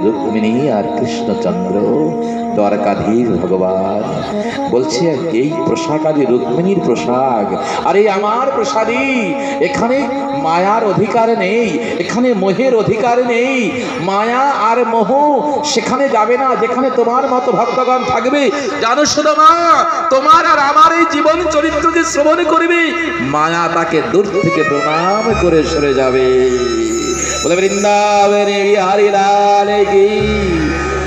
রুক্মিণী আর কৃষ্ণচন্দ্র দ্বারকাধীশ ভগবান বলছে এই পোশাক আজ রুক্মিণীর পোশাক, আরে আমার প্রসাদী, এখানে মায়ার অধিকার নেই, এখানে মোহের অধিকার নেই। মায়া আর মোহ সেখানে যাবে না যেখানে তোমার মতো ভক্তগণ থাকবে। জানো সুদামা, তোমার আর আমার এই জীবন চরিত্র যে শ্রবণ করবে, মায়া তাকে দূর থেকে প্রণাম করে সরে যাবে। বলে বৃন্দাবনে বিহারী লাল কি,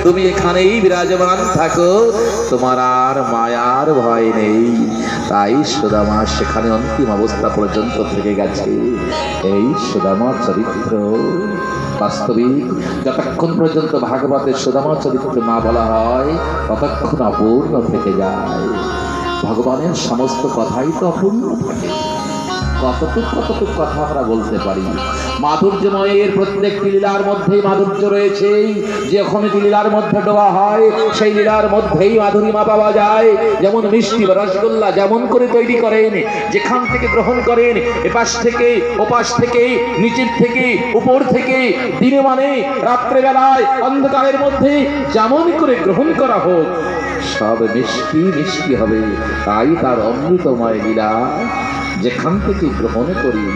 তুমি এখানেই বিরাজমান থাকো, তোমার আর মায়ার ভয় নেই। তাই সুদামা সেখানে অন্তিম অবস্থা পর্যন্ত থেকে গেছে। এই সুদামার চরিত্র বাস্তবিক যতক্ষণ পর্যন্ত ভাগবতের সুদামা চরিত্র না বলা হয় ততক্ষণ অপূর্ণ থেকে যায়। ভগবানের সমস্ত কথাই তো অপূর্ণ থাকে। কতটুক কথা আমরা বলতে পারি। মাধুর্যময়ের প্রত্যেকটি লীলার মধ্যেই মাধুর্য রয়েছে। যখন লীলার মধ্যে ডোবা হয় সেই লীলার মধ্যেই মাধুরিমা পাওয়া যায়। যেমন মিষ্টি বা রসগোল্লা যেমন করে তৈরি করেন, যেখান থেকে গ্রহণ করেন, এপাশ থেকে ওপাশ থেকে, নিচের থেকে উপর থেকে, দিনে মানে রাত্রেবেলায় অন্ধকারের মধ্যে যেমন করে গ্রহণ করা হোক সব মিষ্টি মিষ্টি হবে। তাই তার অমৃতময় লীলা যেখান থেকে গ্রহণ করি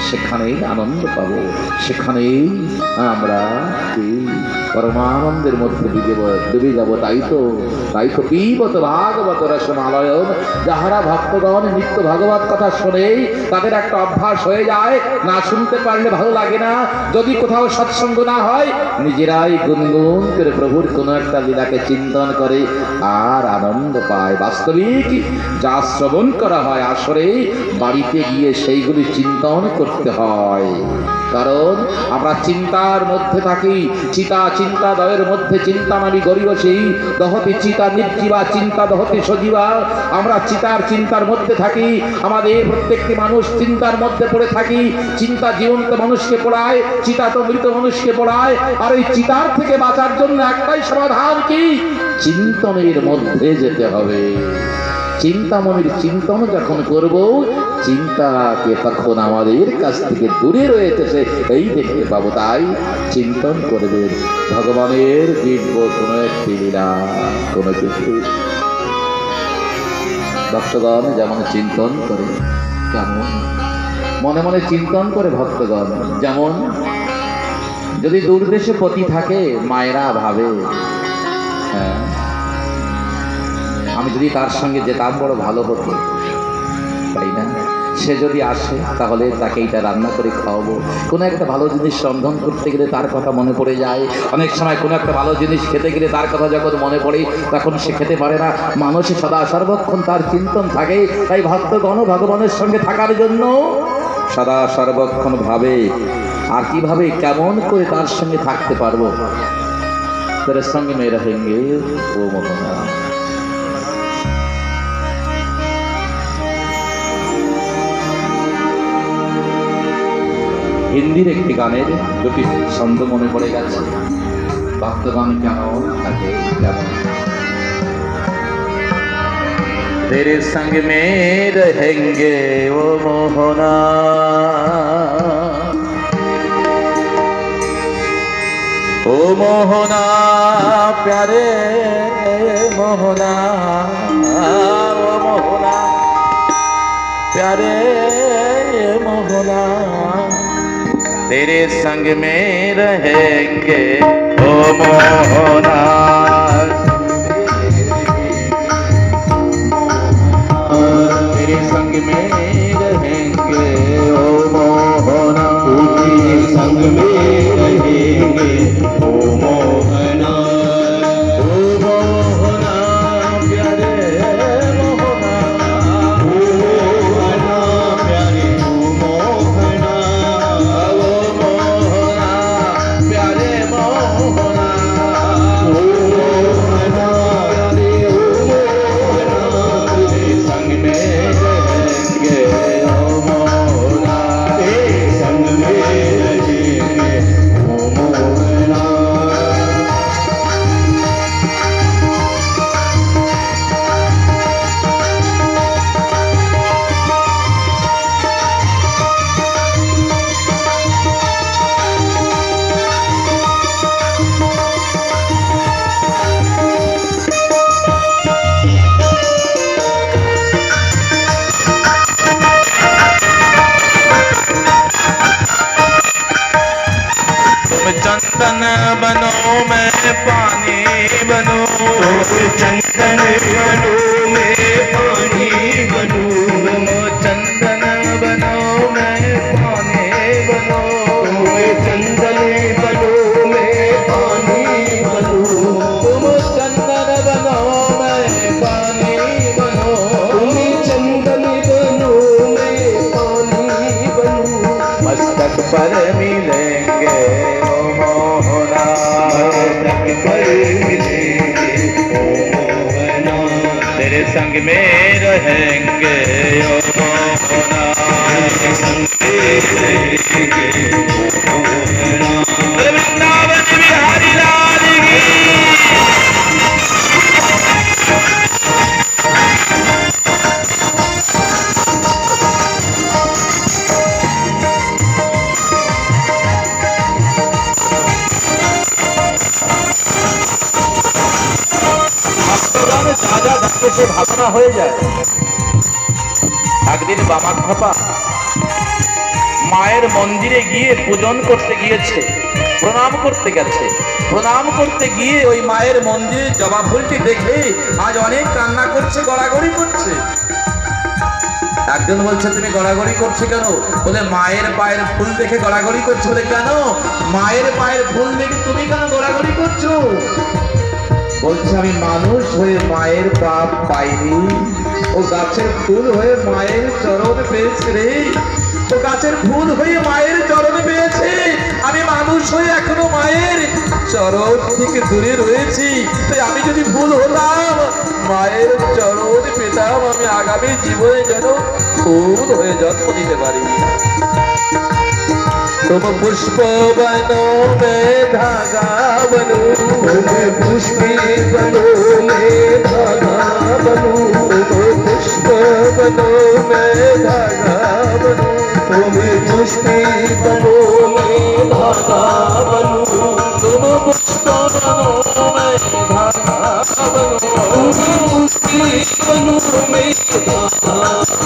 সেখানেই আনন্দ পাবো, সেখানেই আমরা পরমানন্দের মধ্যে ডুবে যাব। তাই তো পিবত ভাগবত রসমালয়ন, যাহারা ভক্তগণ নিত্য ভাগবত কথা শোনেই তাদের একটা অভ্যাস হয়ে যায়, না শুনতে পারলে ভালো লাগে না। যদি কোথাও সৎসঙ্গ না হয় নিজেরাই গুনগুন করে প্রভুর কোনো একটা লীলাকে চিন্তন করে আর আনন্দ পায়। বাস্তবিক যা শ্রবণ করা হয় আসরে বাড়িতে গিয়ে সেইগুলি চিন্তন করতে হয়। কারণ আমরা চিন্তার মধ্যে থাকি। চিন্তা দয়ের মধ্যে চিন্তা নামি গরিবসী দহতি চিতা নির্জীবা চিন্তা দহতি সজীবা। আমরা চিন্তার মধ্যে থাকি। আমাদের প্রত্যেকটি মানুষ চিন্তার মধ্যে পড়ে থাকি। চিন্তা জীবন্ত মানুষকে পড়ায়, চিতা তো মৃত মানুষকে পড়ায়। আর ওই চিতার থেকে বাঁচার জন্য একটাই সমাধান, কি? চিন্তনের মধ্যে যেতে হবে। চিন্তামণির চিন্তন যখন করব, চিন্তাকে তখন আমাদের কাছ থেকে দূরে রয়েছে এই দেখতে পাবো। তাই চিন্তন করবেন ভগবানের দিব্য কোনো একটি লীলা, কোনো কিছু। ভক্তগণ যেমন চিন্তন করে, কেমন মনে মনে চিন্তন করে ভক্তগণ। যেমন যদি দূরদেশে পতি থাকে, মায়েরা ভাবে হ্যাঁ আমি যদি তার সঙ্গে যেতাম বড় ভালো হতো, তাই না? সে যদি আসে তাহলে তাকে এটা রান্না করে খাওয়াবো। কোনো একটা ভালো জিনিস রন্ধন করতে গেলে তার কথা মনে পড়ে যায়। অনেক সময় কোনো একটা ভালো জিনিস খেতে গেলে তার কথা যখন মনে পড়ে তখন সে খেতে পারে না। মানুষে সদা সর্বক্ষণ তার চিন্তন থাকে। তাই ভক্তগণ ভগবানের সঙ্গে থাকার জন্য সদা সর্বক্ষণ ভাবে আর কিভাবে কেমন করে তার সঙ্গে থাকতে পারবো। তার সঙ্গে মেয়েরা হেঙ্গে ও মোহনা। হিন্দির একটি গানের দুটি ছন্দ মনে পড়ে গেছে। ভক্তগণ কেমন থাকে, কেমন তেরে সঙ্গ মে রহেঙ্গে ও মোহনা, ও মোহনা প্যারে মোহনা, ও মোহনা প্যারে মোহনা, तेरे संग में रहेंगे ओ मोहना, तेरे संग में रहेंगे ओ मोहना, तेरे संग में रहेंगे ओ मोहना, ओ मोहना प्यारे मोहना, ओ मोहना प्यारे मोहना, ओ मोहना प्यारे मोहना, ओ बनूं मैं पानी बनूं, चंदन बनूं मैं पानी बनूं, चंदन बनूं मैं पानी बनूं, चंदन बनूं मैं पानी बनूं, तुम चंदन बनूं मैं पानी बनूं, तुम चंदन बनूं मैं पानी बनूं, मस्तक पर मिलेंगे ओ मोहना, मस्तक पर मिलेंगे ओ मोहना, तेरे संग में रहेंगे ओ मोहना, तेरे संग में रहेंगे ओ मोहना। वृंदावन बिहारी लाल की। সে ভাবনা হয়ে যায়। একদিন বামাখ্যাপা মায়ের মন্দিরে গিয়ে পূজন করতে গিয়েছে, প্রণাম করতে গেছে। প্রণাম করতে গিয়ে ওই মায়ের মন্দিরে জবা ফুলটি দেখে আজ অনেক কান্না করছে, গড়াগড়ি করছে। একজন বলছে তুমি গড়াগড়ি করছে কেন? বলে মায়ের পায়ের ফুল দেখে গড়াগড়ি করছে। বলে কেন মায়ের পায়ের ফুল দেখে তুমি কেন গড়াগড়ি করছো? বলছে আমি মানুষ হয়ে মায়ের পাপ পাইনি, ও গাছের ফুল হয়ে মায়ের চরণ পেয়েছে রে, ও গাছের ফুল হয়ে মায়ের চরণ পেয়েছে। আমি মানুষ হয়ে এখনো মায়ের চরণ থেকে দূরে রয়েছি। তাই আমি যদি ভুল হতাম, মায়ের চরণ পেতাম, আমি আগামী জীবনে যেন ফুল হয়ে জন্ম নিতে পারি। तुम पुष्प बनो मैं धागा बनूं, तुम पुष्पी बनो मैं धागा बनूं, तुम पुष्प बनो मैं धागा बनूं, तुम पुष्पी बनो मैं धागा बनूं, तुम पुष्प बनो मैं धागा बनूं, तुम पुष्पी बनो मैं धागा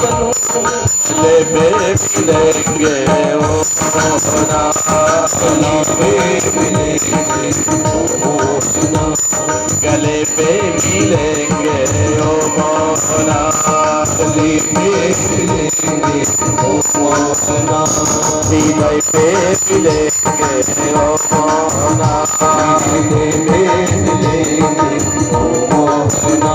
बनूं, ले मिलेंगे ओ मोहना, गले पे मिलेंगे ओ मोहना, गले पे मिलेंगे ओ मोहना, हृदय पे मिलेंगे ओ मोहना, हृदय में मिलेंगे ओ मोहना,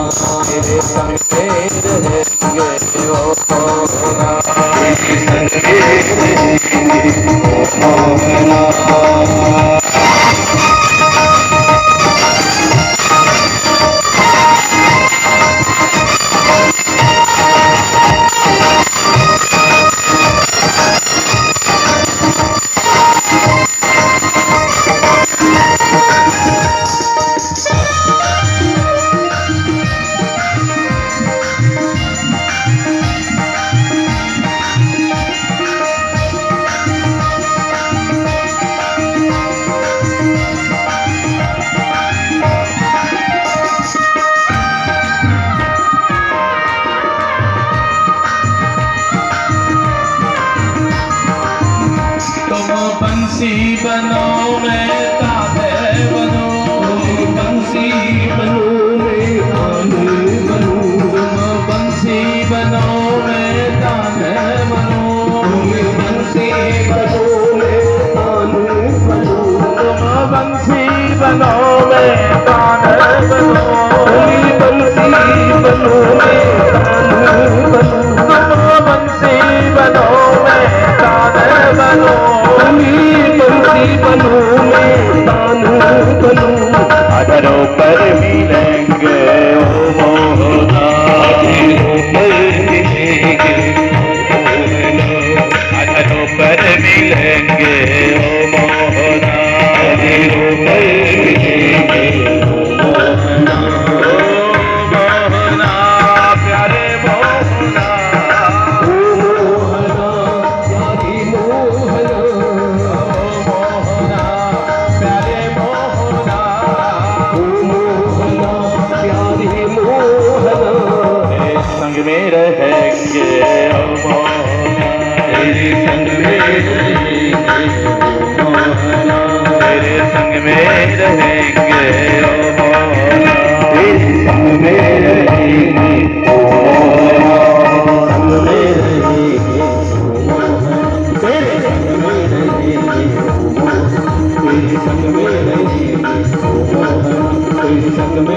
तेरे संग में रहेंगे ओ मोहना, तेरे संग में रहेंगे ओ मोहना। बंसी बनो मैं ताने बनो, बंसी बनो मैं ताने बनो, बंसी बनो मैं ताने बनो, बंसी बनो मैं ताने बनो, बंसी बनो मैं ताने बनो, बंसी बनो मैं ताने बनो, बंसी बनो मैं ताने बनो, बंसी बनूं मैं तानू बनूं, अधरों पर मिलेंगे ओ मोहना, अधरों पर मिलेंगे ओ मोहना, अधरों पर मिलेंगे ओ मोहना, अधरों पर मिलेंगे ओ मोहना, मोहना प्यारे मोहना, ओ मोहना प्यारी मोहना, संग में रहेंगे ओ मोहना, तेरे संग में रहेंगे ओ मोहना, तेरे संग में रहेंगे ओ मौला, तेरे संग में रहेंगे ओ मौला, संग में रहेंगे ओ मौला, तेरे संग में रहेंगे ओ मौला, तेरे संग में रहेंगे ओ मौला, तेरे संग में